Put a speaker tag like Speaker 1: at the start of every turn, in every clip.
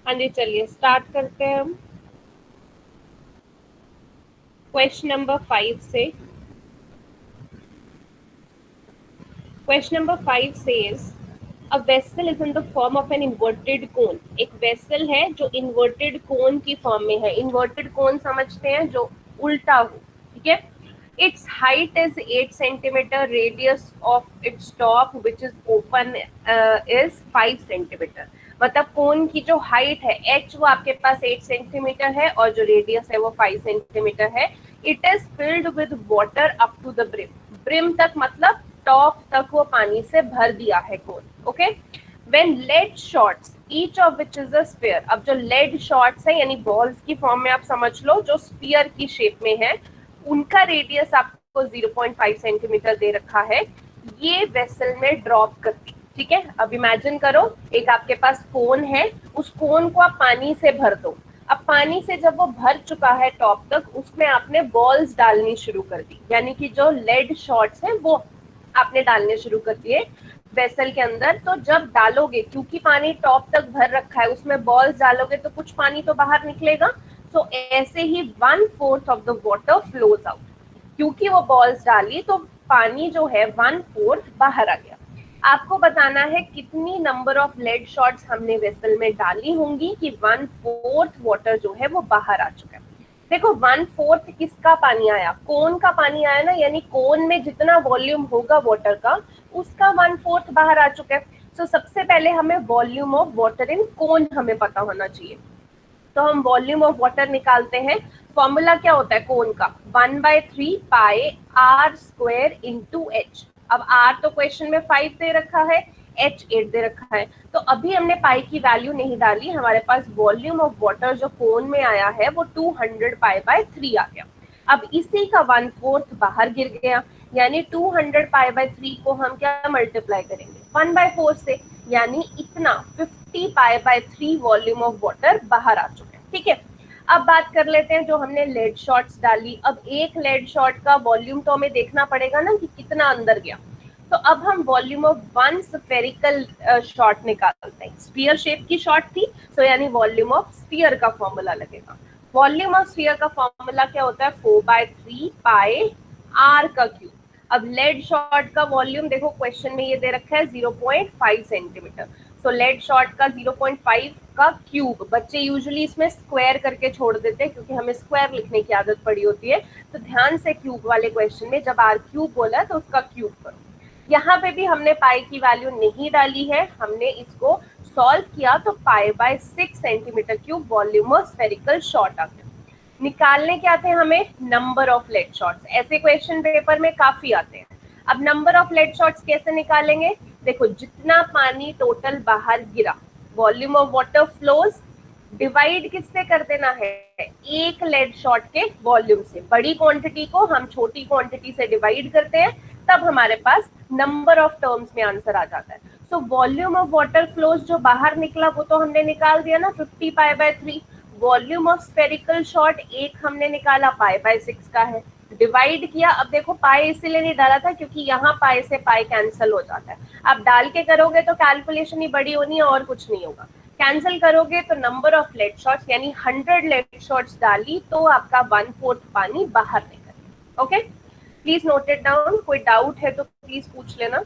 Speaker 1: हाँ जी, चलिए स्टार्ट करते हैं हम क्वेश्चन नंबर 5 से। Question number 5 says a vessel is in the form of an inverted cone। एक वेसल है जो इन्वर्टेड कोन की फॉर्म में है। इन्वर्टेड कोन समझते हैं, जो उल्टा हो, ठीक है। It's height is 8 centimetre, radius of its top which is open is 5 centimetre. मतलब कोन की जो हाइट है एच वो आपके पास 8 सेंटीमीटर है और जो रेडियस है वो 5 सेंटीमीटर है। It is filled with water up to the brim. Brim तक मतलब टॉप तक वो पानी से भर दिया है cone. Okay. When lead shots each of which is a sphere. अब जो लेड शॉट्स है यानी बॉल्स की फॉर्म में आप समझ लो, जो स्फीयर की शेप में है, उनका रेडियस आपको 0.5 सेंटीमीटर दे रखा है। ये वेसल में ड्रॉप करती, ठीक है। अब इमेजिन करो, एक आपके पास कोन है, उस कोन को आप पानी से भर दो। अब पानी से जब वो भर चुका है टॉप तक, उसमें आपने बॉल्स डालनी शुरू कर दी, यानी कि जो लेड शॉट्स हैं वो आपने डालने शुरू कर दिए वेसल के अंदर। तो जब डालोगे, क्योंकि पानी टॉप तक भर रखा है, उसमें बॉल्स डालोगे तो कुछ पानी तो बाहर निकलेगा। सो ऐसे ही 1/4 of the water flows out. क्योंकि वो बॉल्स डाली तो पानी जो है 1/4 बाहर आ गया। आपको बताना है कितनी नंबर ऑफ लेड शॉट्स हमने वेसल में डाली होंगी कि 1/4 वाटर जो है वो बाहर आ चुका है। देखो 1/4 किसका पानी आया, कोन का पानी आया ना, यानी कोन में जितना वॉल्यूम होगा वाटर का, उसका 1/4 बाहर आ चुका है। तो सबसे पहले हमें वॉल्यूम ऑफ वाटर इन कोन हमें पता होना चाहिए। तो हम वॉल्यूम ऑफ वाटर निकालते हैं। फॉर्मूला क्या होता है कोन का, 1/3 pi r square into H. अब आर तो क्वेश्चन में 5 दे रखा है, एच 8 दे रखा है, तो अभी हमने पाई की वैल्यू नहीं डाली। हमारे पास वॉल्यूम ऑफ वाटर जो कोन में आया है वो 200 पाई/3 आ गया। अब इसी का 1/4 बाहर गिर गया, यानी 200 पाई/3 को हम क्या मल्टीप्लाई करेंगे 1/4 से, यानी इतना 50 पाई/3 वॉल्यूम ऑफ वाटर बाहर आ चुका है, ठीक है। अब बात कर लेते हैं जो हमने लेड शॉट्स डाली। अब एक लेड शॉट का वॉल्यूम तो हमें देखना पड़ेगा ना कि कितना अंदर गया। तो अब हम volume of one spherical shot निकालते हैं। स्फीयर शेप की शॉट थी, तो यानी वॉल्यूम ऑफ स्फीयर का फॉर्मूला लगेगा। वॉल्यूम ऑफ स्फीयर का फॉर्मूला क्या होता है, 4/3 पाई आर का क्यूब। अब लेड शॉट का वॉल्यूम देखो क्वेश्चन में ये दे रखा है 0.5 सेंटीमीटर। सो लेड शॉट का 0.5 का क्यूब, बच्चे यूजुअली इसमें स्क्वायर करके छोड़ देते हैं क्योंकि हमें स्क्वायर लिखने की आदत पड़ी होती है। तो ध्यान से क्यूब वाले क्वेश्चन में जब आर क्यूब बोला तो उसका क्यूब करो। यहाँ पे भी हमने पाई की वैल्यू नहीं डाली है, हमने इसको सॉल्व किया तो पाई/6 centimetre cube volume of spherical shot आ गया। निकालने क्या थे हमें, नंबर ऑफ लेड शॉट्स। ऐसे क्वेश्चन पेपर में काफी आते हैं। अब नंबर ऑफ लेड शॉट्स कैसे निकालेंगे, देखो जितना पानी टोटल बाहर गिरा, volume of water flows, divide किससे कर देना है, एक लेड शॉट के वॉल्यूम से। बड़ी क्वांटिटी को हम छोटी क्वांटिटी से डिवाइड करते हैं, तब हमारे पास नंबर ऑफ टर्म्स में आंसर आ जाता है। So volume of water flows जो बाहर निकला वो तो हमने निकाल दिया ना, 50 पाई/3। वॉल्यूम ऑफ स्फेरिकल शॉट एक हमने निकाला, पाई/6 का है, डिवाइड किया। अब देखो पाई इसीलिए नहीं डाला था क्योंकि यहाँ पाई से पाई कैंसिल हो जाता है। आप डाल के करोगे तो कैलकुलेशन ही बड़ी होनी है और कुछ नहीं होगा। कैंसिल करोगे तो नंबर ऑफ लेड शॉट्स यानी 100 लेड शॉट्स डाली तो आपका 1/4 पानी बाहर निकल। Okay, please note it down. कोई डाउट है तो प्लीज पूछ लेना।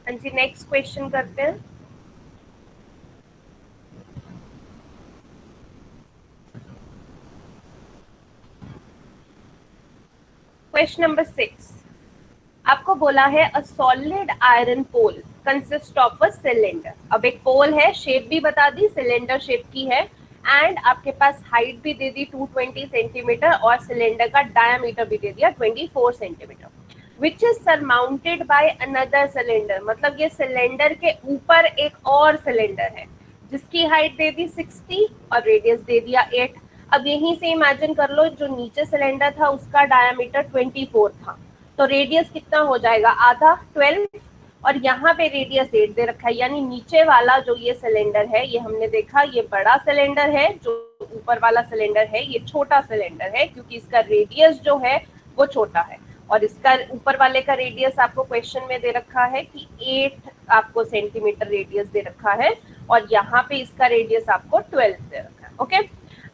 Speaker 1: हाँ जी, नेक्स्ट क्वेश्चन करते हैं। क्वेश्चन नंबर 6, आपको बोला है a solid iron pole consist of a cylinder. अब एक पोल है, शेप भी बता दी, सिलेंडर शेप की है, एंड आपके पास हाइट भी दे दी 220 सेंटीमीटर और सिलेंडर का डायमीटर भी दे दिया 24 centimetre, which is surmounted by another cylinder. मतलब ये सिलेंडर के ऊपर एक और सिलेंडर है जिसकी हाइट दे दी 60 और रेडियस दे दिया 8। अब यहीं से इमेजिन कर लो, जो नीचे सिलेंडर था उसका डायमीटर 24 था, तो रेडियस कितना हो जाएगा, आधा 12, और यहाँ पे रेडियस 8 दे रखा है, यानी नीचे वाला जो ये सिलेंडर है, ये हमने देखा ये बड़ा सिलेंडर है, जो ऊपर वाला सिलेंडर है ये छोटा सिलेंडर है, क्योंकि इसका रेडियस जो है वो छोटा है, और इसका ऊपर वाले का रेडियस आपको क्वेश्चन में दे रखा है कि 8 आपको सेंटीमीटर रेडियस दे रखा है, और यहाँ पे इसका रेडियस आपको 12 दे रखा है। ओके,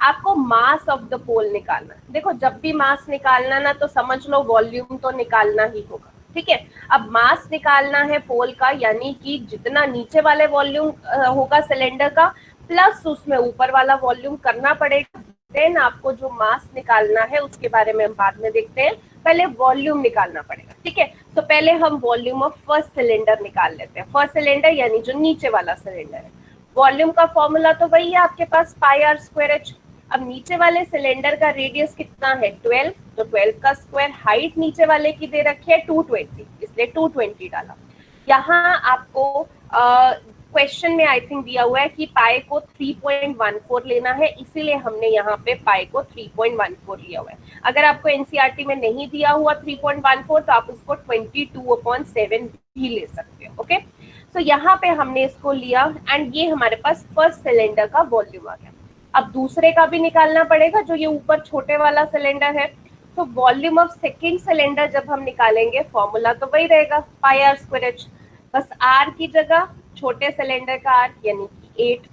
Speaker 1: आपको मास ऑफ द पोल निकालना है। देखो जब भी मास निकालना ना, तो समझ लो वॉल्यूम तो निकालना ही होगा, ठीक है। अब मास निकालना है पोल का, यानी कि जितना नीचे वाले वॉल्यूम होगा सिलेंडर का प्लस उसमें ऊपर वाला वॉल्यूम करना पड़ेगा, देन आपको जो मास निकालना है उसके बारे में हम बाद में देखते हैं, पहले वॉल्यूम निकालना पड़ेगा, ठीक है। तो पहले हम वॉल्यूम ऑफ फर्स्ट सिलेंडर निकाल लेते हैं। फर्स्ट सिलेंडर यानी जो नीचे वाला सिलेंडर है, वॉल्यूम का फॉर्मूला तो वही है आपके पास, पाई आर स्क्वायर एच। अब नीचे वाले सिलेंडर का रेडियस कितना है 12, तो 12 का स्क्वायर, हाइट नीचे वाले की दे रखी है 220, इसलिए 220 डाला। यहाँ आपको क्वेश्चन में आई थिंक दिया हुआ है कि पाई को 3.14 लेना है, इसीलिए हमने यहाँ पे पाई को 3.14 लिया हुआ है। अगर आपको एनसीईआरटी में नहीं दिया हुआ 3.14 तो आप उसको 22/7 भी ले सकते हो। ओके, तो यहाँ पे हमने इसको लिया, एंड ये हमारे पास फर्स्ट सिलेंडर का वॉल्यूम आ गया। अब दूसरे का भी निकालना पड़ेगा, जो ये ऊपर छोटे वाला सिलेंडर है। तो वॉल्यूम ऑफ सेकेंड सिलेंडर जब हम निकालेंगे, फॉर्मूला तो वही रहेगा, पाई आर स्क्वायर एच, बस आर की जगह छोटे सिलेंडर का आर यानी कि 8,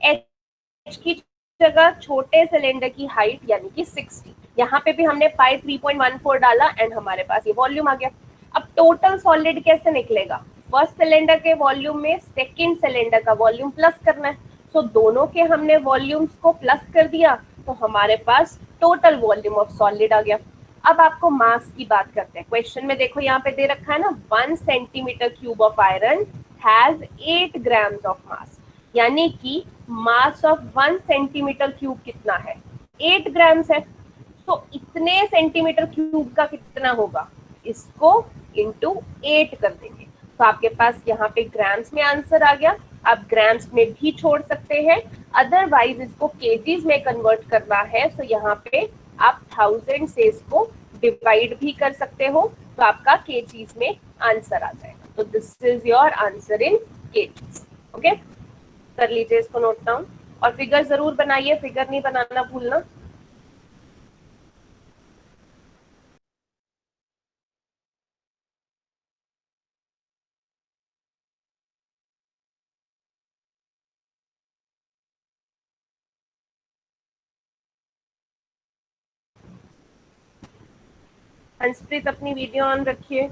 Speaker 1: एच की जगह छोटे सिलेंडर की हाइट यानी कि 60। यहाँ पे भी हमने पाई 3.14 डाला एंड हमारे पास ये वॉल्यूम आ गया। अब टोटल सॉलिड कैसे निकलेगा, फर्स्ट सिलेंडर के वॉल्यूम में सेकेंड सिलेंडर का वॉल्यूम प्लस करना है, सो दोनों के हमने वॉल्यूम्स को प्लस कर दिया, तो हमारे पास टोटल वॉल्यूम ऑफ सॉलिड आ गया। अब आपको मास की बात करते हैं। क्वेश्चन में देखो यहाँ पे दे रखा है ना, 1 centimetre cube of iron has 8 grams of mass, यानी कि मास ऑफ 1 सेंटीमीटर क्यूब कितना है, 8 ग्राम्स है। तो इतने सेंटीमीटर क्यूब का कितना होगा, इसको इंटू 8 कर देंगे, तो आपके पास यहाँ पे ग्राम्स में आंसर आ गया। आप ग्राम्स में भी छोड़ सकते हैं, अदरवाइज इसको केजीज में कन्वर्ट करना है, तो यहाँ पे आप 1000 से इसको डिवाइड भी कर सकते हो, तो आपका केजीज में आंसर आ जाएगा। तो this is your answer in KGs. Okay, कर लीजिए इसको नोट डाउन, और फिगर जरूर बनाइए, फिगर नहीं बनाना भूलना। हंसप्रीत अपनी वीडियो ऑन रखिए।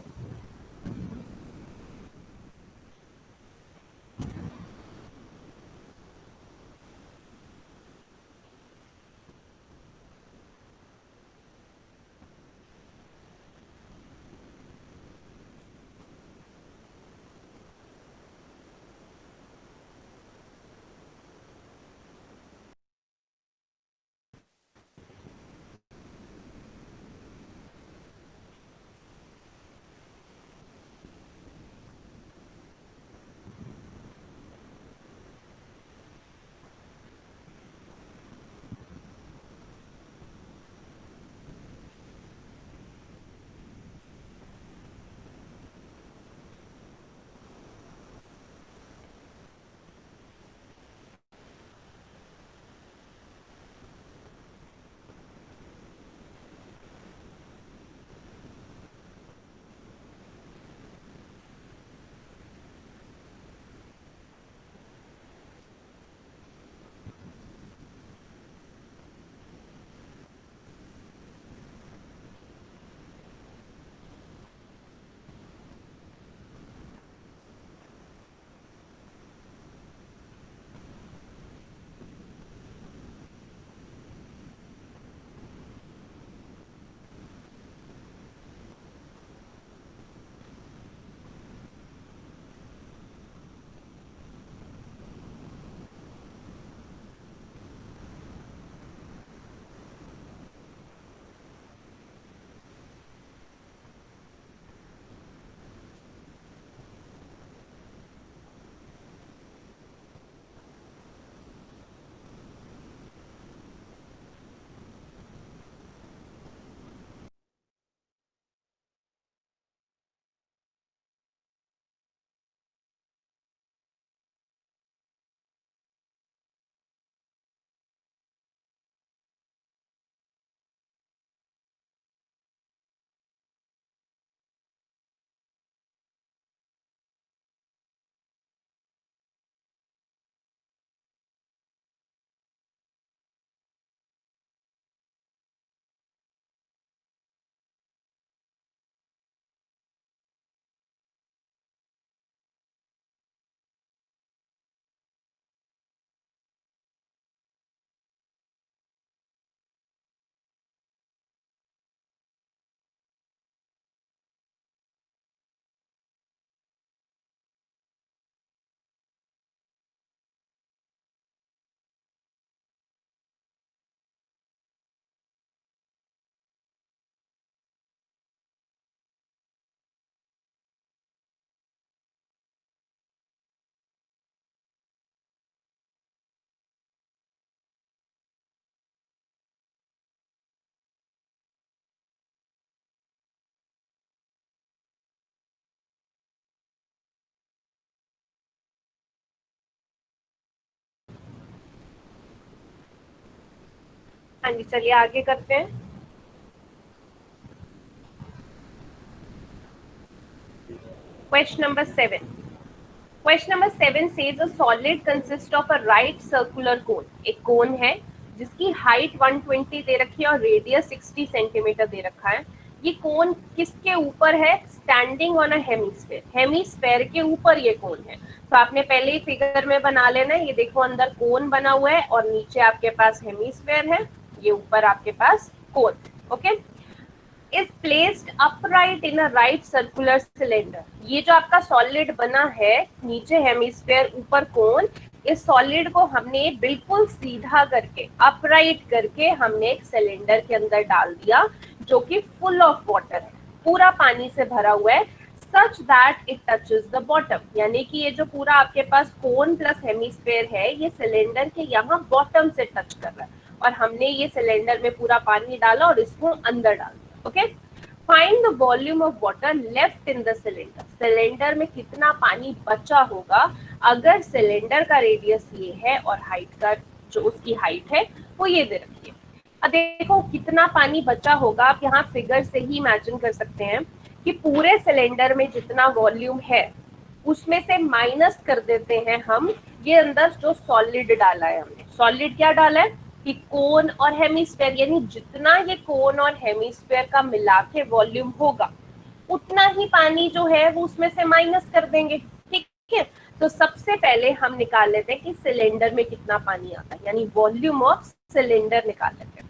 Speaker 1: हाँ जी, चलिए आगे करते हैं। Question number 7। Question number 7 says a solid consist of a right circular cone. एक कोन है जिसकी हाइट 120 दे रखी है और रेडियस 60 सेंटीमीटर दे रखा है। ये कोन किसके ऊपर है? Standing on a hemisphere. Hemisphere के ऊपर ये कोन है। तो आपने पहले ही फिगर में बना लेना है। ये देखो अंदर कोन बना हुआ है और नीचे आपके पास हेमिस्फेयर है, ये ऊपर आपके पास cone. Okay, is placed upright in a right circular cylinder। ये जो आपका सॉलिड बना है, नीचे हेमिस्फेयर ऊपर कोन, इस सॉलिड को हमने बिल्कुल सीधा करके, अपराइट करके हमने एक सिलेंडर के अंदर डाल दिया जो कि फुल ऑफ वाटर है, पूरा पानी से भरा हुआ है, such that it touches the bottom. यानी कि ये जो पूरा आपके पास कोन प्लस हेमिस्फेयर है, ये सिलेंडर के यहाँ बॉटम से टच कर रहा है और हमने ये सिलेंडर में पूरा पानी डाला और इसको अंदर डाल दिया। Okay, find the volume of water left in the cylinder. Cylinder में कितना पानी बचा होगा अगर सिलेंडर का रेडियस ये है और हाइट का जो उसकी हाइट है वो ये दे रखी है। अब देखो कितना पानी बचा होगा, आप यहाँ फिगर से ही इमेजिन कर सकते हैं कि पूरे सिलेंडर में जितना वॉल्यूम है उसमें से माइनस कर देते हैं हम ये अंदर जो सॉलिड डाला है हमने। सॉलिड क्या डाला है कि कोन और हेमिस्फेयर, यानी जितना ये कोन और हेमिस्फेयर का मिला के वॉल्यूम होगा उतना ही पानी जो है वो उसमें से माइनस कर देंगे। ठीक है, तो सबसे पहले हम निकाल लेते हैं कि सिलेंडर में कितना पानी आता है, यानी वॉल्यूम ऑफ सिलेंडर निकाल लेते हैं।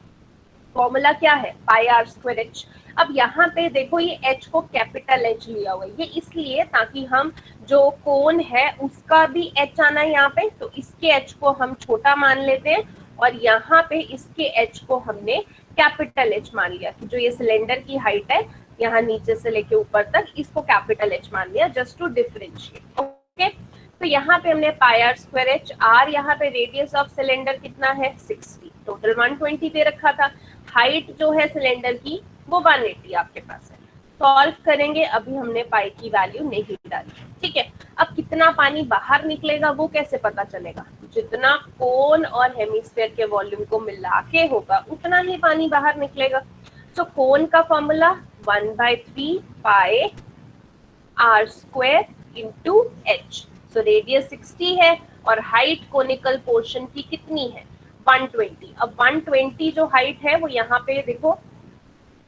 Speaker 1: फॉर्मूला क्या है? पाई आर स्क्वायर एच। अब यहाँ पे देखो ये एच को कैपिटल एच लिया हुआ है, ये इसलिए ताकि हम जो कोन है उसका भी एच आना है यहाँ पे, तो इसके एच को हम छोटा मान लेते हैं और यहाँ पे इसके एच को हमने कैपिटल एच मान लिया कि जो ये सिलेंडर की हाइट है यहाँ नीचे से लेके ऊपर तक, इसको कैपिटल एच मान लिया जस्ट टू डिफरेंशिएट। ओके, तो यहाँ पे हमने पाई आर स्क्वायर एच, आर यहाँ पे रेडियस ऑफ सिलेंडर कितना है 60, टोटल 120 दे रखा था, हाइट जो है सिलेंडर की वो 180 आपके पास है। सॉल्व करेंगे, अभी हमने पाई की वैल्यू नहीं डाली। ठीक है, अब कितना पानी बाहर निकलेगा वो कैसे पता चलेगा? जितना कोन और हेमिस्फेयर के वॉल्यूम को मिला के होगा उतना ही पानी बाहर निकलेगा। तो कोन का formula 1/3 pi r square into h. So radius 60 है और हाइट कोनिकल पोर्शन की कितनी है 120। अब 120 जो हाइट है वो यहाँ पे देखो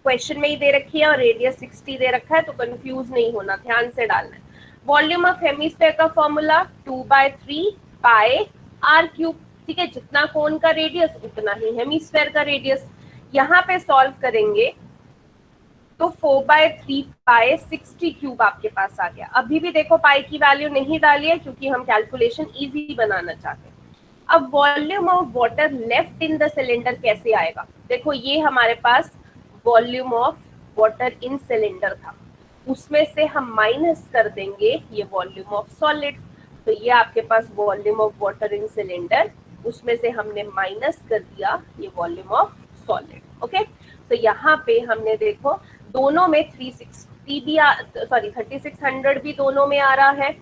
Speaker 1: क्वेश्चन में ही दे रखी है और रेडियस 60 दे रखा है, तो कंफ्यूज नहीं होना, ध्यान से डालना है। वॉल्यूम ऑफ हेमिस्फेयर का फॉर्मूला 2/3 पाई आर क्यूब। ठीक है, जितना कोन का रेडियस उतना ही हेमिस्फेयर का रेडियस। यहाँ पे सॉल्व करेंगे तो 4/3 पाई 60 क्यूब आपके पास आ गया। अभी भी देखो पाई की वैल्यू नहीं डाली है क्योंकि हम कैलकुलेशन इजी बनाना चाहते हैं। अब volume of water left in the cylinder कैसे आएगा? देखो ये हमारे पास volume of water in cylinder था, उसमें से हम माइनस कर देंगे ये वॉल्यूम ऑफ सॉलिड। तो ये आपके पास volume of water in cylinder, उसमें से हमने माइनस कर दिया ये वॉल्यूम ऑफ सॉलिड। ओके, तो यहाँ पे हमने देखो दोनों में 360 भी 3600 भी दोनों में आ रहा है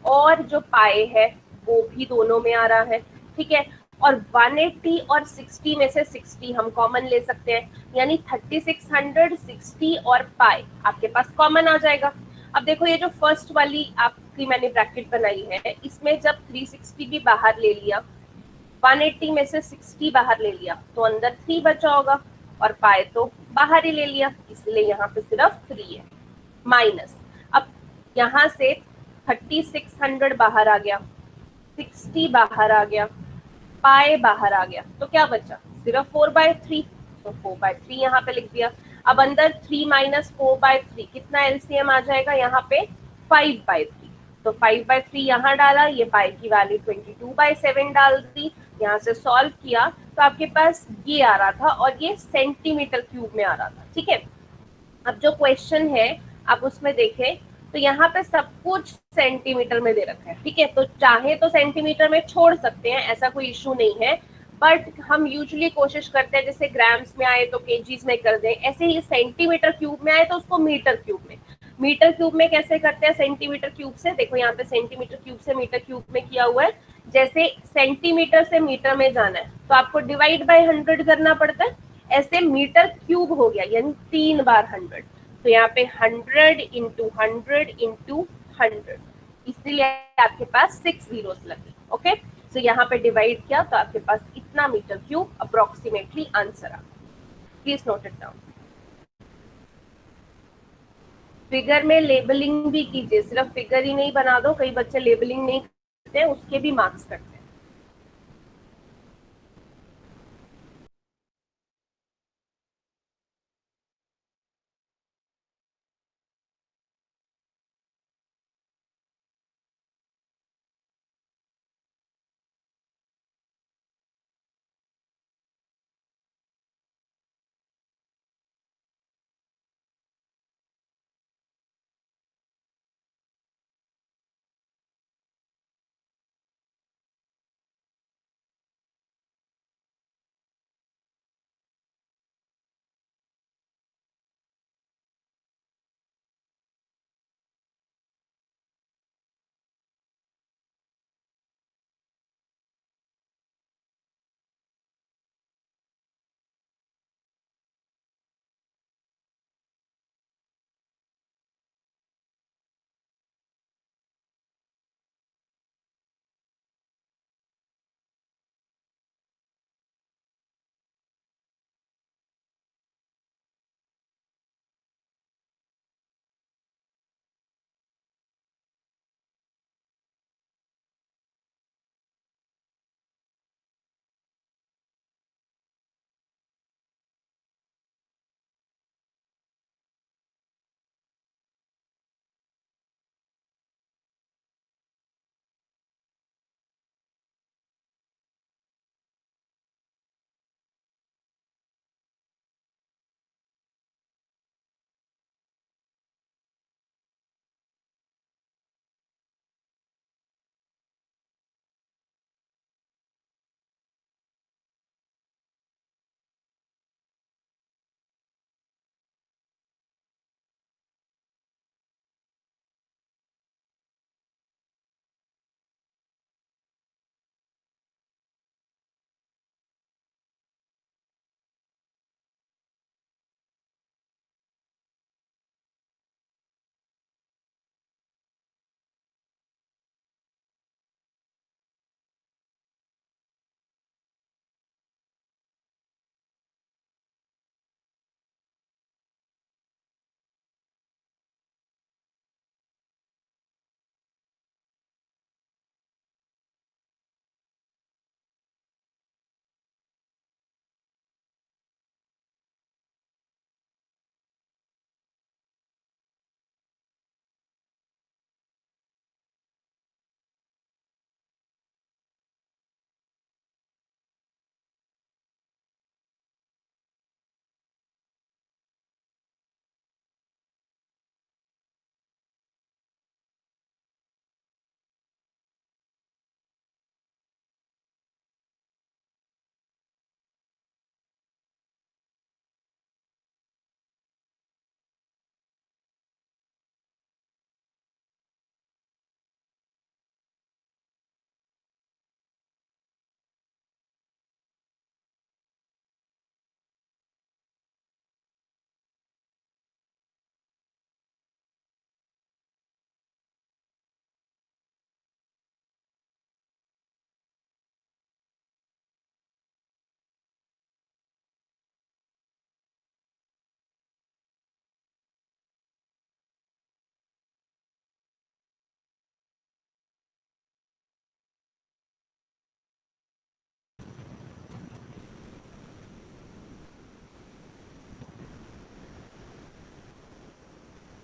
Speaker 1: और जो पाए है वो भी दोनों में आ रहा है। ठीक है, और 180 और 60 में से 60 हम कॉमन ले सकते हैं, यानी 3600, 60 और पाई आपके पास कॉमन आ जाएगा। अब देखो ये जो फर्स्ट वाली आपकी मैंने ब्रैकेट बनाई है, इसमें जब 360 भी बाहर ले लिया, 180 में से 60 बाहर ले लिया तो अंदर 3 बचा होगा और पाए तो बाहर ही ले लिया, इसलिए यहाँ पे सिर्फ 3 है माइनस। अब यहाँ से 3600 बाहर आ गया, 60 बाहर आ गया, पाए बाहर आ गया, तो क्या बचा? सिर्फ 4/3। तो 4/3 यहाँ पे लिख दिया। अब अंदर 3 माइनस 4/3 कितना एलसीएम आ जाएगा यहाँ पे 5/3। तो 5/3 यहाँ डाला, ये पाई की वैल्यू 22/7 डाल दी, यहाँ से सॉल्व किया तो आपके पास ये आ रहा था और ये सेंटीमीटर क्यूब में आ रहा था। ठीक है, अब जो क्वेश्चन है आप उसमें देखें तो यहाँ पे सब कुछ सेंटीमीटर में दे रखा है। ठीक है, तो चाहे तो सेंटीमीटर में छोड़ सकते हैं, ऐसा कोई इशू नहीं है, बट हम यूजुअली कोशिश करते हैं जैसे ग्राम्स में आए तो केजीज में कर दें, ऐसे ही सेंटीमीटर क्यूब में आए तो उसको मीटर क्यूब में। मीटर क्यूब में कैसे करते हैं सेंटीमीटर क्यूब से? देखो यहाँ पे सेंटीमीटर क्यूब से मीटर क्यूब में किया हुआ है, जैसे सेंटीमीटर से मीटर में जाना है तो आपको डिवाइड बाय 100 करना पड़ता है, ऐसे मीटर क्यूब हो गया यानी 3 बार 100, तो यहाँ पे 100 × 100 × 100, इसीलिए आपके पास 6 जीरोस लगे। ओके, तो यहाँ पे डिवाइड किया तो आपके पास इतना मीटर क्यूब अप्रोक्सीमेटली आंसर आ। Please note it down. Figure में लेबलिंग भी कीजिए, सिर्फ फिगर ही नहीं बना दो, कई बच्चे लेबलिंग नहीं करते हैं, उसके भी मार्क्स कटते हैं।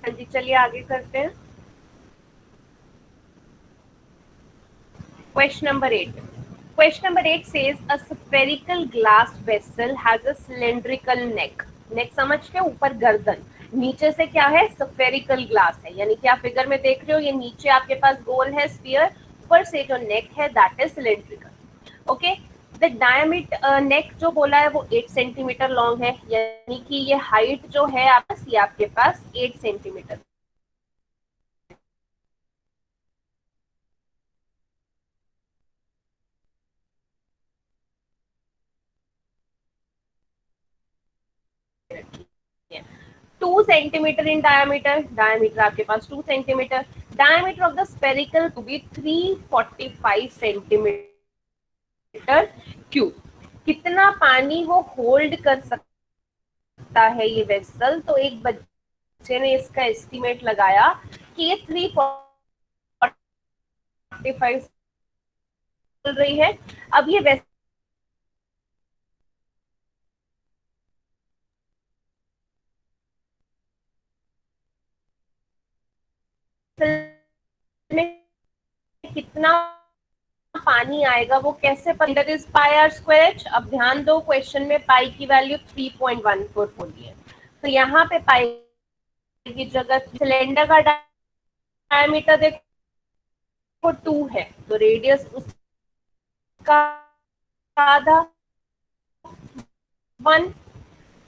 Speaker 1: हाँ जी, चलिए आगे करते हैं। Question number 8. Question number 8 says a spherical glass vessel has a cylindrical neck. नेक समझ के ऊपर गर्दन, नीचे से क्या है, स्फेरिकल ग्लास है, यानी कि आप फिगर में देख रहे हो ये नीचे आपके पास गोल है स्फीयर, ऊपर से जो नेक है that is cylindrical. Okay, the diameter neck जो बोला है वो 8 सेंटीमीटर लॉन्ग है, यानी कि ये हाइट जो है ये आपके पास 8 centimetre. 2 centimetre in diameter, diameter आपके पास 2 centimetre, diameter of the spherical to be 345 centimetre cube. कितना पानी वो होल्ड कर सकता है ये वेसल? तो एक बच्चे ने इसका एस्टिमेट लगाया कि ये 345 चल रही है। अब ये वेसल में कितना पानी आएगा वो कैसे? That is pi r square h. अब ध्यान दो, क्वेश्चन में पाई की वैल्यू 3.14 बोली है, तो यहाँ पे पाई की जगह सिलेंडर का डायमीटर देखो 2 है, तो रेडियस उसका आधा 1।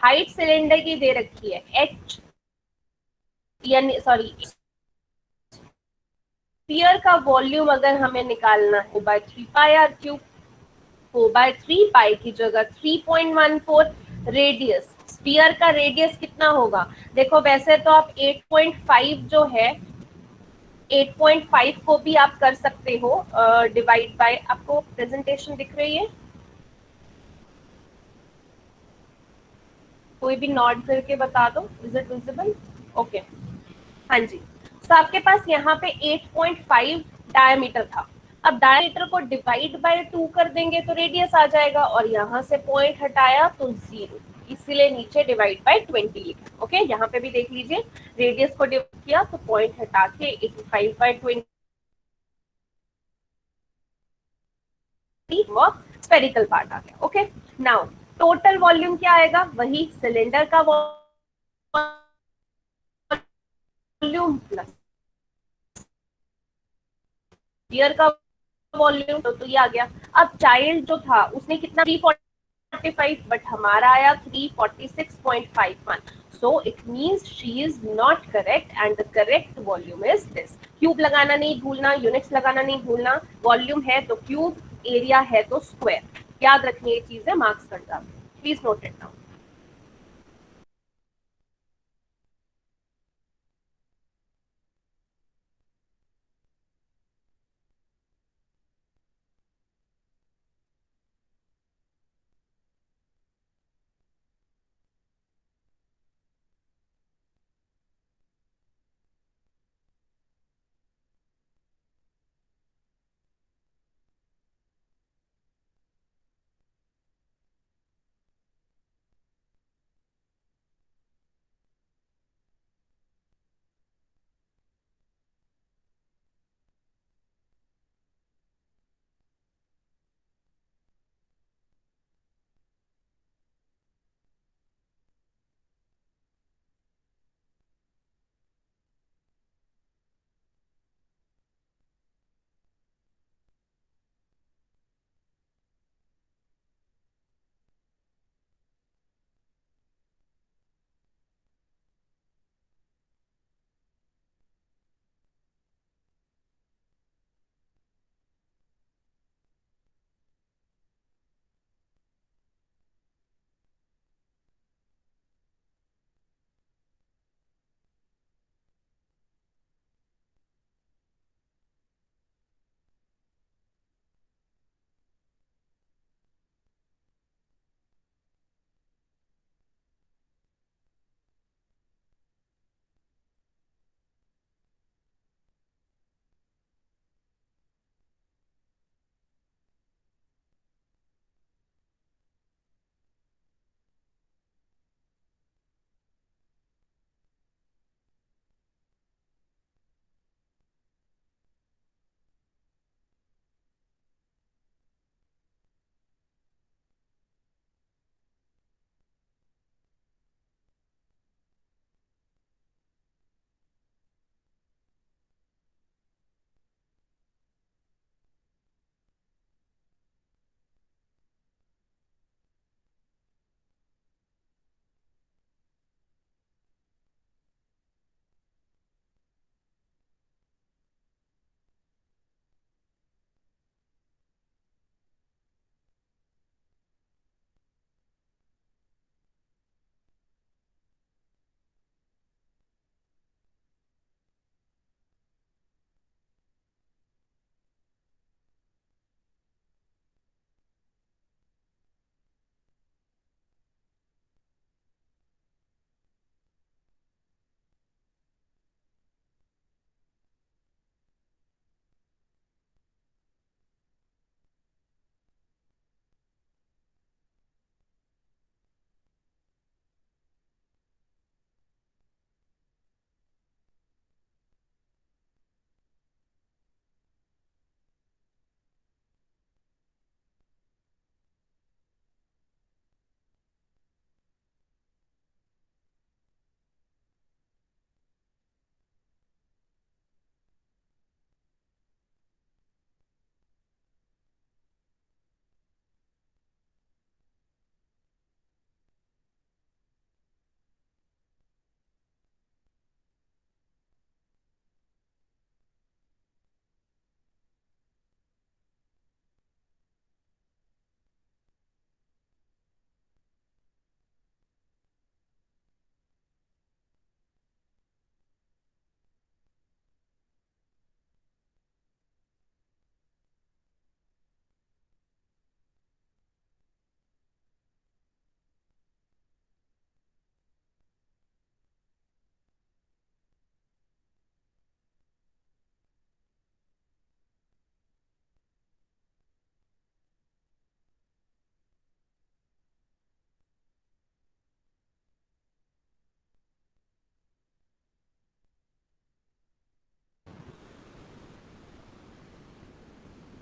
Speaker 1: हाइट सिलेंडर की दे रखी है एच, यानी सॉरी स्फीयर का वॉल्यूम अगर हमें निकालना है बाय 3 पाई आर क्यूब, 4/3 पाई की जगह 3.14। रेडियस, स्फीयर का रेडियस कितना होगा? देखो वैसे तो आप 8.5 जो है, 8.5 को भी आप कर सकते हो डिवाइड बाय। आपको प्रेजेंटेशन दिख रही है? कोई भी नॉट करके बता दो, इज इट विजिबल? ओके, हाँ जी। तो आपके पास यहाँ पे 8.5 डायमीटर था। अब डायमीटर को डिवाइड बाय 2 कर देंगे तो रेडियस आ जाएगा, और यहाँ से पॉइंट हटाया तो 0, इसीलिए नीचे डिवाइड बाय 20 लिखा। ओके, यहाँ पे भी देख लीजिए, रेडियस को डिवाइड किया तो पॉइंट हटा के 85/20 वो स्फेरिकल पार्ट आ गया। ओके, नाउ टोटल वॉल्यूम क्या आएगा? वही सिलेंडर का वॉल्यूम प्लस ईयर का वॉल्यूम, तो ये आ गया। अब चाइल्ड जो था उसने कितना 345, बट हमारा आया 346.51। So it means she is not correct and the correct volume is this. Cube लगाना नहीं भूलना, यूनिट्स लगाना नहीं भूलना। वॉल्यूम है तो क्यूब, एरिया है तो स्क्वायर। याद रखनी ये चीजें, मार्क्स कर जाते। Please note it down.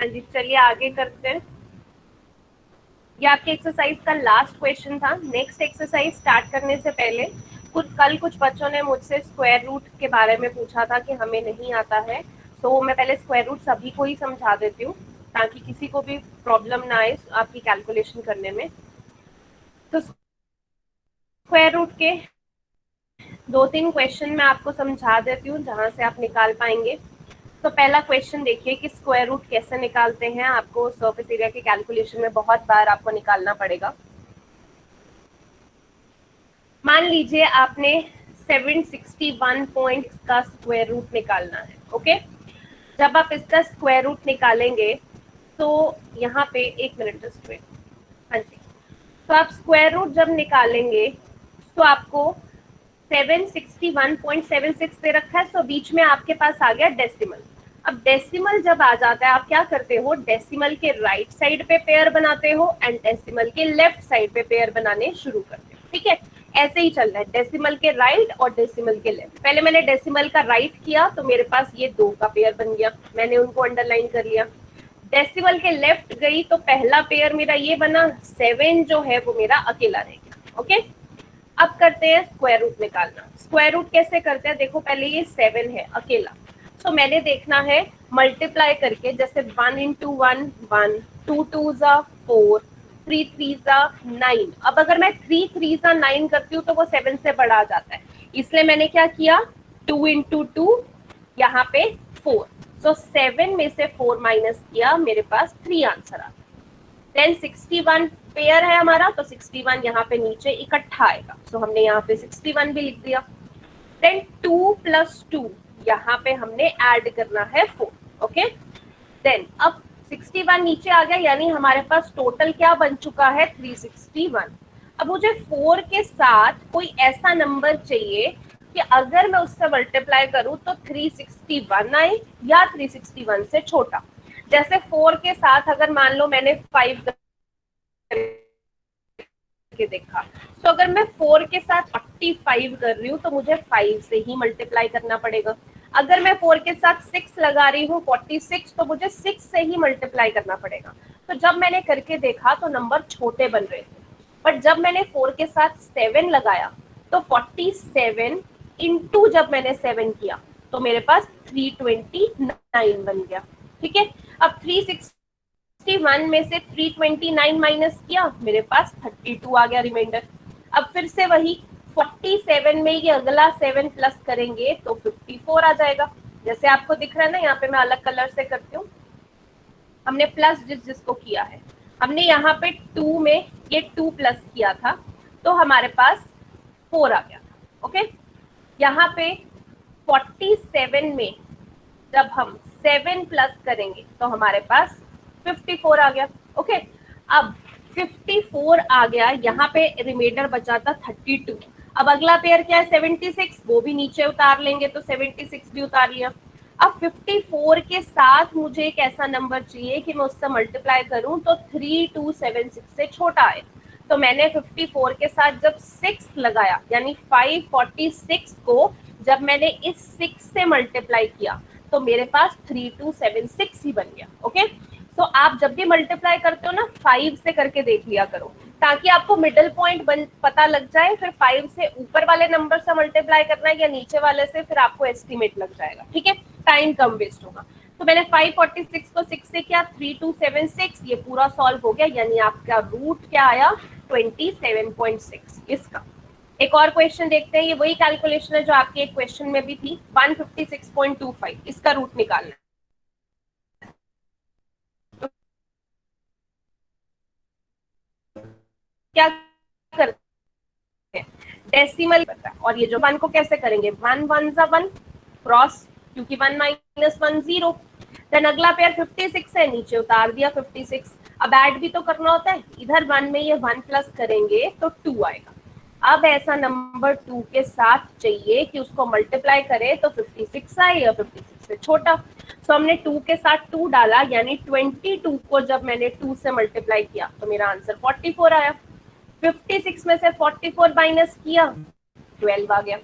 Speaker 1: हाँ जी, चलिए आगे करते हैं। ये आपके एक्सरसाइज का लास्ट क्वेश्चन था। नेक्स्ट एक्सरसाइज स्टार्ट करने से पहले कुछ बच्चों ने मुझसे स्क्वायर रूट के बारे में पूछा था कि हमें नहीं आता है, तो मैं पहले स्क्वायर रूट सभी को ही समझा देती हूँ ताकि किसी को भी प्रॉब्लम ना आए आपकी कैलकुलेशन करने में। तो स्क्वायर रूट के 2-3 क्वेश्चन मैं आपको समझा देती हूँ जहाँ से आप निकाल पाएंगे। तो पहला क्वेश्चन देखिए कि स्क्वायर रूट कैसे निकालते हैं। आपको सरफेस एरिया के कैलकुलेशन में बहुत बार आपको निकालना पड़ेगा। मान लीजिए आपने 761 पॉइंट का स्क्वायर रूट निकालना है। ओके, जब आप इसका स्क्वायर रूट निकालेंगे तो यहाँ पे 1 मिनट जस्ट वेट। हाँ जी, तो आप स्क्वायर रूट जब निकालेंगे तो आपको 761.76 दे रखा है, तो बीच में आपके पास आ गया डेसिमल। अब डेसिमल जब आ जाता है, आप क्या करते हो, डेसिमल के राइट साइड पे पेयर बनाते हो एंड डेसिमल के लेफ्ट साइड पे पेयर बनाने शुरू करते हो। ठीक है, ऐसे ही चल रहा है, डेसिमल के राइट और डेसिमल के लेफ्ट। पहले मैंने डेसिमल का राइट किया तो मेरे पास ये 2 का पेयर बन गया, मैंने उनको अंडरलाइन कर लिया। डेसिमल के लेफ्ट गई तो पहला पेयर मेरा ये बना, 7 जो है वो मेरा अकेला रह गया। ओके, अब करते हैं स्क्वायर रूट निकालना। स्क्वायर रूट कैसे करते हैं, देखो पहले ये 7 है अकेला, तो मैंने देखना है मल्टीप्लाई करके, जैसे 1 इंटू 1 1, 2 टू ज़ा 4, 3 थ्री ज़ा 9। अब अगर मैं 3 थ्री ज़ा 9 करती हूँ तो वो 7 से बड़ा आ जाता है, इसलिए मैंने क्या किया, 2 इंटू 2 यहाँ पे 4, सो 7 में से 4 माइनस किया, मेरे पास 3 आंसर आ। देन 61 पेयर है हमारा, तो 61 यहाँ पे नीचे इकट्ठा आएगा, सो हमने यहाँ पे 61 भी लिख दिया। देन 2 प्लस 2 यहाँ पे हमने ऐड करना है 4। ओके, देन अब 61 नीचे आ गया, यानी हमारे पास टोटल क्या बन चुका है, 361। अब मुझे 4 के साथ कोई ऐसा नंबर चाहिए कि अगर मैं उससे मल्टीप्लाई करूं तो 361 आए या 361 से छोटा। जैसे 4 के साथ अगर मान लो मैंने 5 के देखा, तो अगर मैं 4 के साथ 45 कर रही हूँ तो मुझे 5 से ही मल्टीप्लाई करना पड़ेगा। अगर मैं 4 के साथ 6 लगा रही हूँ 46, तो मुझे 6 से ही मल्टीप्लाई करना पड़ेगा। तो जब मैंने करके देखा तो नंबर छोटे बन रहे थे, बट जब मैंने 4 के साथ 7 लगाया तो 47 इंटू जब मैंने 7 किया तो मेरे पास 329 बन गया। ठीक है, अब 361 में से 329 माइनस किया, मेरे पास 32 आ गया रिमाइंडर। अब फिर से वही 47 में ये अगला 7 प्लस करेंगे तो 54 आ जाएगा। जैसे आपको दिख रहा है ना, यहाँ पे मैं अलग कलर से करती हूँ। हमने प्लस जिसको किया है, हमने यहाँ पे 2 में ये 2 प्लस किया था तो हमारे पास 4 आ गया था। ओके, यहाँ पे 47 में जब हम 7 प्लस करेंगे तो हमारे पास 54 आ गया। ओके, अब 54 आ गया, यहाँ पे रिमाइंडर बचा था 32। अब अगला पेयर क्या है, 76, वो भी नीचे उतार लेंगे तो 76 भी उतार लिया। अब 54 के साथ मुझे एक ऐसा नंबर चाहिए कि मैं उससे मल्टीप्लाई करूं तो 3276 से छोटा आए। तो मैंने 54 के साथ जब 6 लगाया, यानी 546 को जब मैंने इस 6 से मल्टीप्लाई किया तो मेरे पास 3276 ही बन गया। ओके, तो आप जब भी मल्टीप्लाई करते हो ना 5 से करके देख लिया करो, ताकि आपको मिडिल पॉइंट पता लग जाए। फिर 5 से ऊपर वाले नंबर से मल्टीप्लाई करना है या नीचे वाले से, फिर आपको एस्टिमेट लग जाएगा। ठीक है, टाइम कम वेस्ट होगा। तो मैंने 546 को 6 से किया, 3276, ये पूरा सॉल्व हो गया, यानी आपका रूट क्या आया, 27.6 इसका। एक और क्वेश्चन देखते हैं, ये वही कैलकुलेशन है जो आपके एक क्वेश्चन में भी थी, 156.25, इसका रूट निकालना है। तो क्या करते हैं, डेसिमल पता है, और ये जो 1 को कैसे करेंगे, 1 1 ज़ा 1 क्रॉस, क्योंकि 1 माइनस 1 0। देन अगला पेयर 56 है, नीचे उतार दिया 56। अब ऐड भी तो करना होता है, इधर 1 में ये 1 प्लस करेंगे तो 2 आएगा। अब ऐसा नंबर 2 के साथ चाहिए कि उसको मल्टीप्लाई करें तो 56 आए या 56 से छोटा। सो हमने 2 के साथ 2 डाला, यानी 22 को जब मैंने 2 से मल्टीप्लाई किया तो मेरा आंसर 44 आया। 56 में से 44 माइनस किया, 12 आ गया।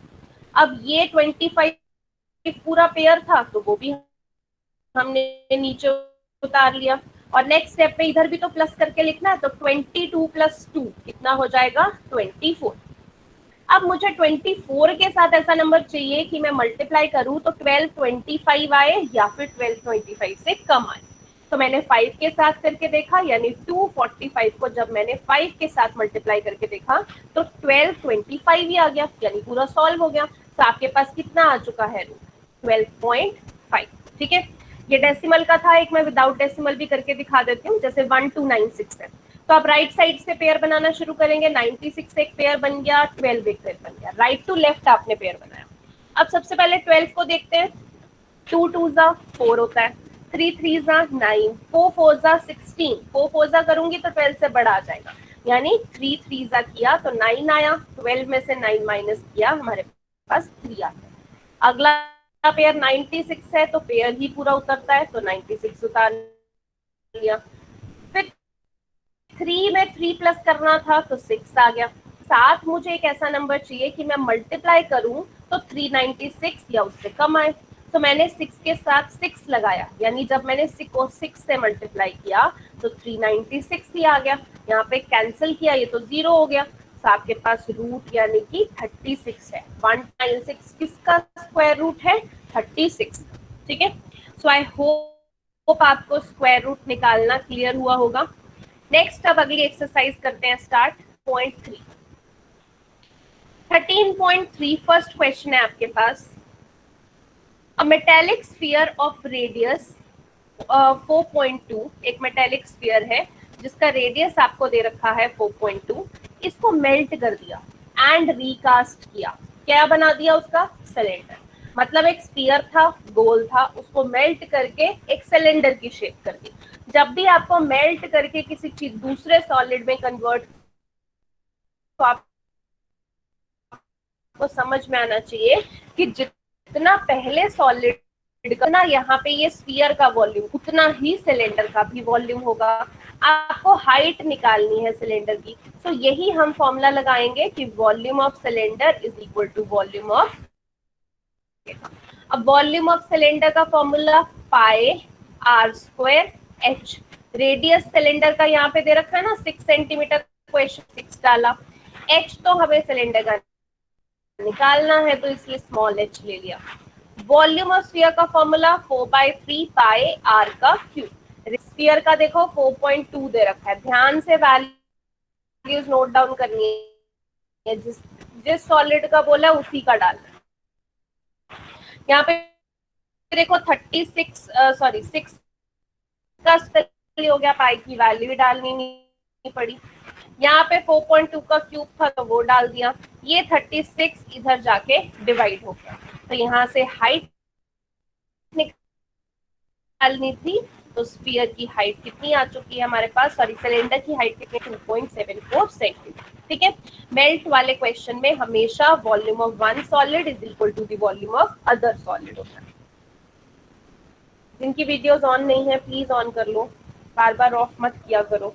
Speaker 1: अब ये 25 पूरा पेयर था तो वो भी हमने नीचे उतार लिया। और नेक्स्ट स्टेप पे इधर भी तो प्लस करके लिखना है, तो 22 प्लस 2 कितना हो जाएगा 24। अब मुझे 24 के साथ ऐसा नंबर चाहिए कि मैं मल्टीप्लाई करूं तो 1225 आए या फिर 1225 से कम आए। तो मैंने 5 के साथ करके देखा, यानी 245 को जब मैंने 5 के साथ मल्टीप्लाई करके देखा तो 1225 ही आ गया, यानी पूरा सॉल्व हो गया। तो आपके पास कितना आ चुका है रूट 12.5। ठीक है, ये डेसिमल का था। एक मैं विदाउट डेसिमल भी करके दिखा देती हूँ, जैसे 1296 है तो आप राइट साइड से पेयर बनाना शुरू करेंगे। 96 एक पेयर बन गया, 12 एक पेयर बन गया, राइट टू लेफ्ट आपने पेयर बनाया। अब सबसे पहले 12 को देखते हैं। 2 2 जा 4 होता है, 3 3 जा 9, 4 4 जा 16, 4 4 जा करूंगी तो 12 से बड़ा आ जाएगा, यानी 3 3 जा किया तो 9 आया, 12 में से 9 माइनस किया हमारे पास 3 आता है। अगला पेयर 96 है तो पेयर ही पूरा उतरता है, तो 96 उतार लिया। फिर 3 में 3 प्लस करना था तो 6 आ गया। साथ मुझे एक ऐसा नंबर चाहिए कि मैं मल्टीप्लाई करूं तो 396 या उससे कम आए। तो मैंने 6 के साथ 6 लगाया, यानी जब मैंने 6 को 6 से मल्टीप्लाई किया तो 396 ही आ गया। यहाँ पे कैंसिल किया, ये तो 0 हो गया। तो आपके पास रूट यानी कि 36 है। 196 किसका स्क्वायर रूट है 36। ठीक है, सो आई होप आपको स्क्वायर रूट निकालना क्लियर हुआ होगा। नेक्स्ट अब अगली एक्सरसाइज करते हैं स्टार्ट। पॉइंट 3 13.3 फर्स्ट क्वेश्चन है आपके पास। A metallic sphere of radius 4.2, एक मेटेलिक स्फीयर है जिसका रेडियस आपको दे रखा है 4.2। इसको मेल्ट कर दिया एंड रिकास्ट किया। क्या बना दिया उसका सिलेंडर। मतलब एक स्फीयर था, गोल था, उसको मेल्ट करके एक सिलेंडर की शेप कर दी। जब भी आपको मेल्ट करके किसी चीज दूसरे सॉलिड में कन्वर्ट, तो आपको समझ में आना चाहिए कि जितना पहले सॉलिड का ना यहाँ पे ये स्फीयर का वॉल्यूम, उतना ही सिलेंडर का भी वॉल्यूम होगा। आपको हाइट निकालनी है सिलेंडर की, तो यही हम फॉर्मूला लगाएंगे कि volume of cylinder is equal to volume of. अब वॉल्यूम ऑफ सिलेंडर का formula pi r square h. Radius cylinder का यहाँ पे दे रखा है ना 6 सेंटीमीटर, क्वेश्चन 6 डाला। एच तो हमें सिलेंडर का निकालना है तो इसलिए स्मॉल एच ले लिया। वॉल्यूम ऑफ स्फीयर का फॉर्मूला 4/3 पाई आर का क्यूब। स्फीयर का देखो 4.2 दे रखा है, ध्यान से वैल्यूज नोट डाउन करनी है। जिस जिस सॉलिड का बोला है उसी का डालना है। यहाँ पे देखो 36 सॉरी 6 का हो गया, पाई की वैल्यू भी डालनी नहीं पड़ी। यहाँ पे 4.2 का क्यूब था तो वो डाल दिया। ये 36 इधर जाके डिवाइड हो गया, तो यहाँ से हाइट निकालनी थी। तो स्फीयर की हाइट कितनी आ चुकी है हमारे पास, सॉरी सिलेंडर की हाइट कितनी, 2.74 सेंटीमीटर। ठीक है, मेल्ट वाले क्वेश्चन में हमेशा volume of one solid is equal to the volume of other solid होता है। जिनकी वीडियोस ऑन नहीं है प्लीज ऑन कर लो, बार बार ऑफ मत किया करो।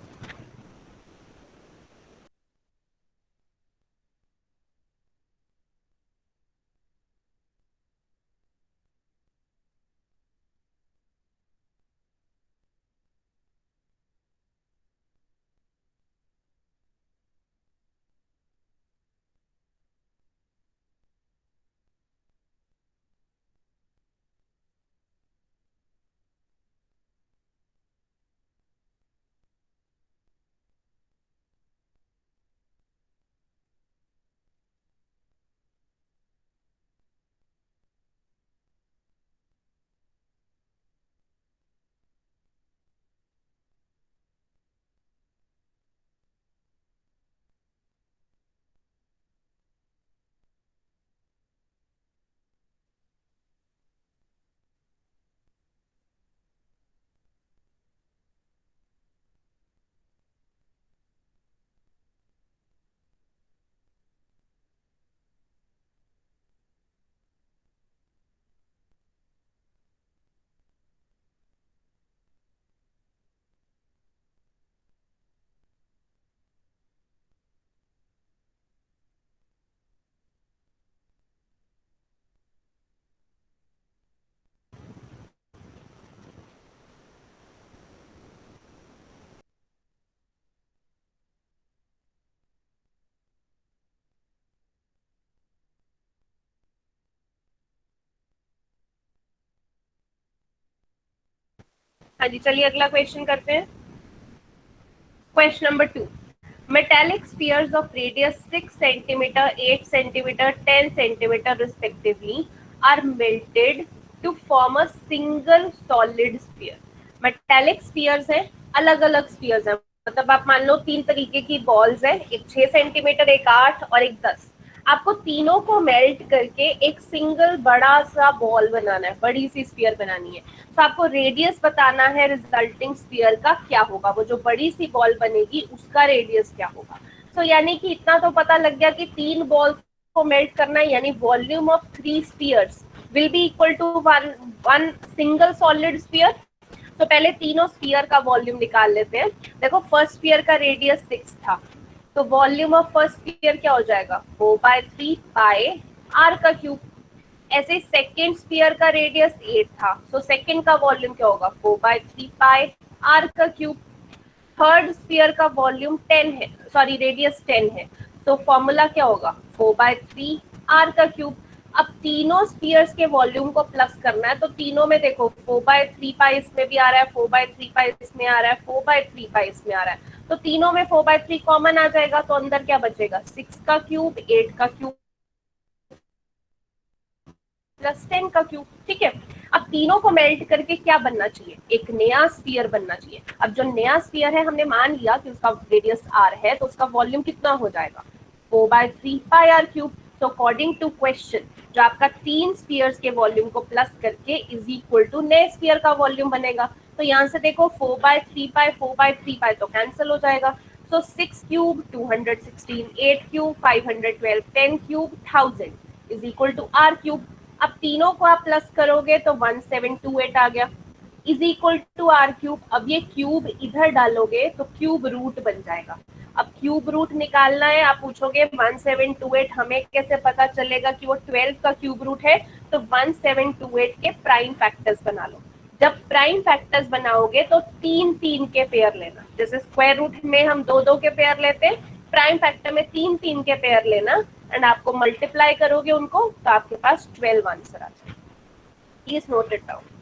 Speaker 1: हाँ जी, चलिए अगला क्वेश्चन करते हैं। Question number 2, metallic spheres of radius 6 centimeter, 8 centimeter, 10 centimeter respectively are melted to form a single solid sphere. metallic spheres हैं, अलग अलग spheres हैं, मतलब आप मान लो तीन तरीके की balls है, एक 6 सेंटीमीटर, एक 8 और एक 10। आपको तीनों को मेल्ट करके एक सिंगल बड़ा सा बॉल बनाना है, बड़ी सी स्फीयर बनानी है। तो आपको रेडियस बताना है रिजल्टिंग स्फीयर का क्या होगा, वो जो बड़ी सी बॉल बनेगी उसका रेडियस क्या होगा। तो यानी कि इतना तो पता लग गया कि तीन बॉल को मेल्ट करना है, यानी volume of 3 spheres will be equal to one single solid sphere. तो पहले तीनों स्फीयर का वॉल्यूम निकाल लेते हैं। देखो फर्स्ट स्फीयर का रेडियस 6 था, तो वॉल्यूम ऑफ फर्स्ट स्फीयर क्या हो जाएगा, 4/3 पाई आर का क्यूब। ऐसे सेकेंड स्फीयर का रेडियस 8 था, तो सेकेंड का वॉल्यूम क्या होगा, 4/3 पाई आर का क्यूब। थर्ड स्फीयर का वॉल्यूम 10 है, सॉरी रेडियस 10 है, तो फॉर्मूला क्या होगा, 4/3 आर का क्यूब। अब तीनों स्फीयर्स के वॉल्यूम को प्लस करना है, तो तीनों में देखो 4/3 पाई इसमें भी आ रहा है, 4/3 पाई इसमें आ रहा है, 4/3 पाई इसमें आ रहा है, तो तीनों में 4/3 कॉमन आ जाएगा, तो अंदर क्या बचेगा, 6 का क्यूब, 8 का क्यूब प्लस 10 का क्यूब। ठीक है, अब तीनों को मेल्ट करके क्या बनना चाहिए, एक नया स्फीयर बनना चाहिए। अब जो नया स्फीयर है हमने मान लिया कि उसका रेडियस आर है, तो उसका वॉल्यूम कितना हो जाएगा, 4/3 पाई आर क्यूब। तो अकॉर्डिंग टू क्वेश्चन जो आपका तीन स्फीयर्स के वॉल्यूम को प्लस करके इज इक्वल टू नए स्फीयर का वॉल्यूम बनेगा। तो यहाँ से देखो 4/3 पाई 4/3 पाई तो कैंसिल हो जाएगा। So 6 cube 216, 8 cube 512, 10 cube 1000 is equal to r cube. अब तीनों को आप प्लस करोगे तो 1728 आ गया, is equal to r cube. अब ये क्यूब इधर डालोगे तो क्यूब रूट बन जाएगा। अब क्यूब रूट निकालना है, आप पूछोगे 1728 हमें कैसे पता चलेगा कि वो 12 का क्यूब रूट है, तो 1728 के प्राइम फैक्टर्स बना लो। जब प्राइम फैक्टर्स बनाओगे तो तीन तीन के पेयर लेना, जैसे स्क्वायर रूट में हम दो दो के पेयर लेते हैं, प्राइम फैक्टर में तीन तीन के पेयर लेना, एंड आपको मल्टीप्लाई करोगे उनको तो आपके पास 12 आंसर आ जाएगा। Please note it down.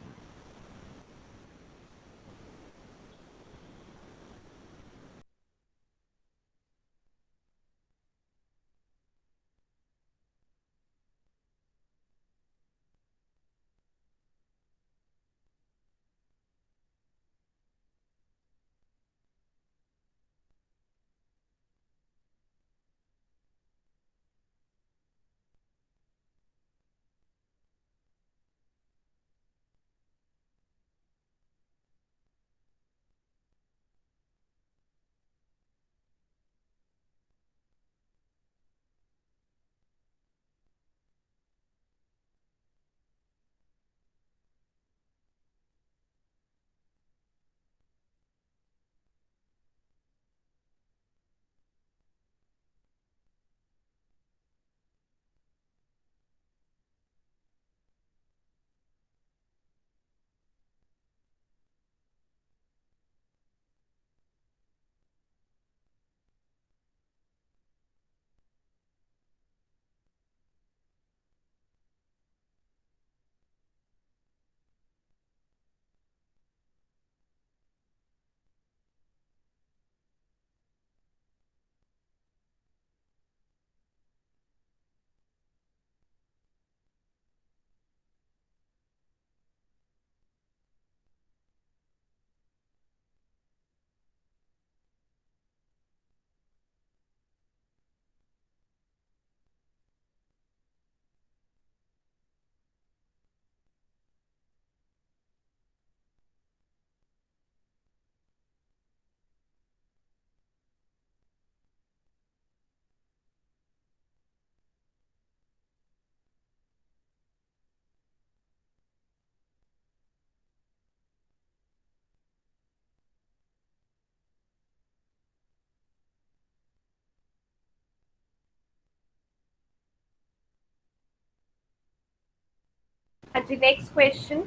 Speaker 1: हाँ जी, next question,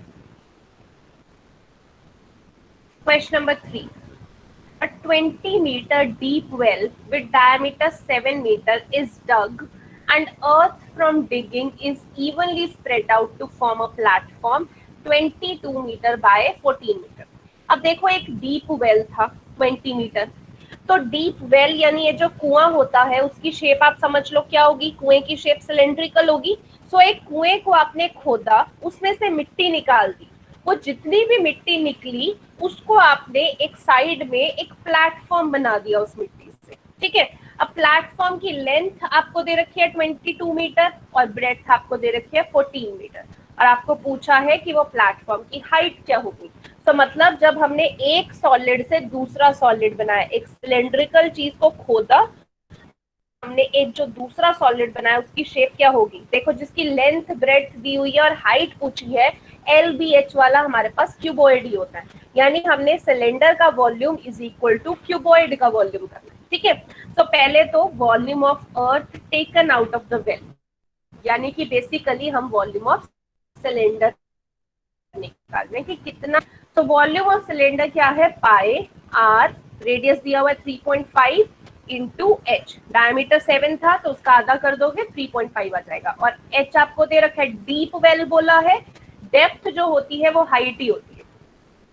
Speaker 1: question number 3। A 20-meter deep well with diameter 7 meter is dug and earth from digging is evenly spread out to form a platform 22 meter by 14 meter. अब देखो एक deep well था 20 metre, तो deep well यानी ये जो कुआं होता है उसकी शेप आप समझ लो क्या होगी, कुएं की शेप सिलेंड्रिकल होगी। सो एक कुएं को आपने खोदा, उसमें से मिट्टी निकाल दी, वो जितनी भी मिट्टी निकली उसको आपने एक साइड में एक प्लेटफॉर्म बना दिया उस मिट्टी से, ठीक है। अब प्लेटफॉर्म की लेंथ आपको दे रखी है 22 मीटर और ब्रेड्थ आपको दे रखी है 14 मीटर, और आपको पूछा है कि वो प्लेटफॉर्म की हाइट क्या होगी। तो मतलब जब हमने एक सॉलिड से दूसरा सॉलिड बनाया, एक सिलेंड्रिकल चीज को खोदा, हमने एक जो दूसरा सॉलिड बनाया उसकी शेप क्या होगी, देखो जिसकी लेंथ ब्रेड्थ दी हुई है और हाइट पूछी है, LBH वाला हमारे पास क्यूबॉइड ही होता है, यानी हमने सिलेंडर का volume is equal to cuboid का वॉल्यूम करना है, ठीक है। तो पहले तो volume of earth taken out of the well, यानी कि बेसिकली हम वॉल्यूम ऑफ सिलेंडर निकालने की कितना। तो वॉल्यूम ऑफ सिलेंडर क्या है, पाई आर, रेडियस दिया हुआ है 3.5 इंटू एच, डायमीटर 7 था तो उसका आधा कर दोगे 3.5 आ जाएगा, और एच आपको दे रखा है, डीप वेल बोला है, डेप्थ जो होती है वो हाइट ही होती है।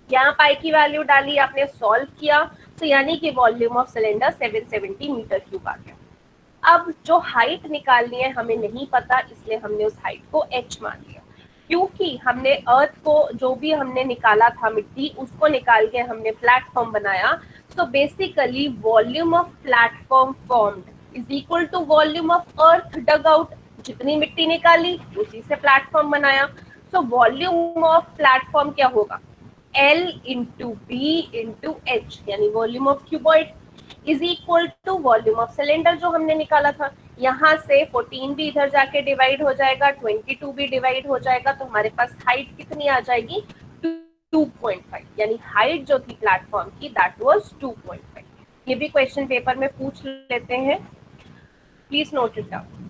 Speaker 1: यहाँ पाई की वैल्यू डाली, आपने सॉल्व किया, तो यानी कि volume of cylinder 770 metre cube आ गया। अब जो हाइट निकालनी है हमें नहीं पता, इसलिए हमने उस हाइट को h मान लिया, क्योंकि हमने अर्थ को जो भी हमने निकाला था मिट्टी उसको निकाल के हमने प्लेटफॉर्म बनाया। तो basically volume of platform formed is equal to volume of earth dug out, जितनी मिट्टी निकाली उसी से प्लेटफॉर्म बनाया। सो वॉल्यूम ऑफ प्लेटफॉर्म क्या होगा, L into B into H, यानी volume of cuboid is equal to volume of cylinder जो हमने निकाला था। यहाँ से 14 भी इधर जाके डिवाइड हो जाएगा, 22 भी डिवाइड हो जाएगा, तो हमारे पास हाइट कितनी आ जाएगी, 2.5, यानी हाइट जो थी प्लेटफॉर्म की दैट वाज 2.5। ये भी क्वेश्चन पेपर में पूछ लेते हैं, प्लीज नोट इट डाउन।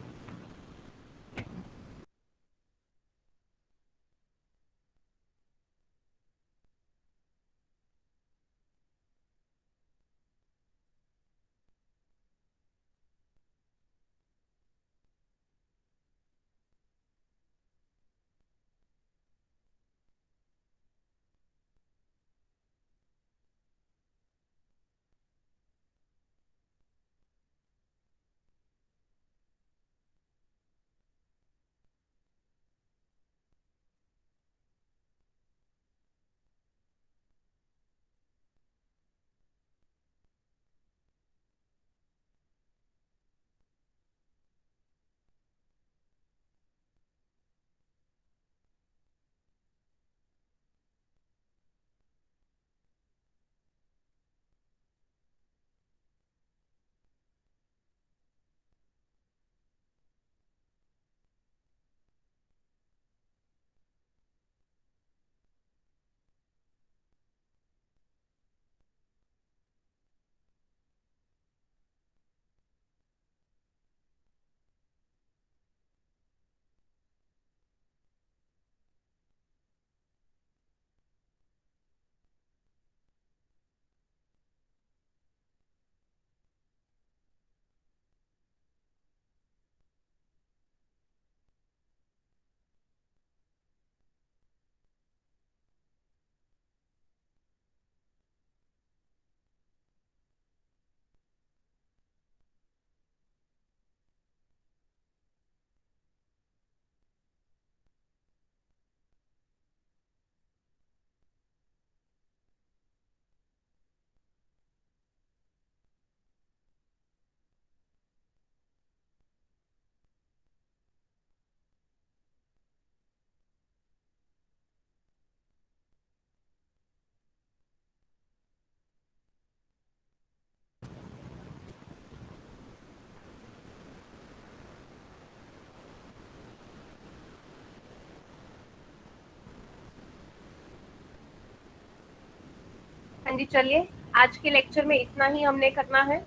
Speaker 1: हाँ जी, चलिए आज के लेक्चर में इतना ही हमने करना है।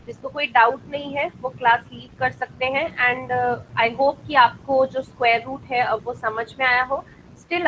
Speaker 1: जिसको कोई डाउट नहीं है वो क्लास लीव कर सकते हैं, एंड आई होप कि आपको जो स्क्वायर रूट है अब वो समझ में आया हो। स्टिल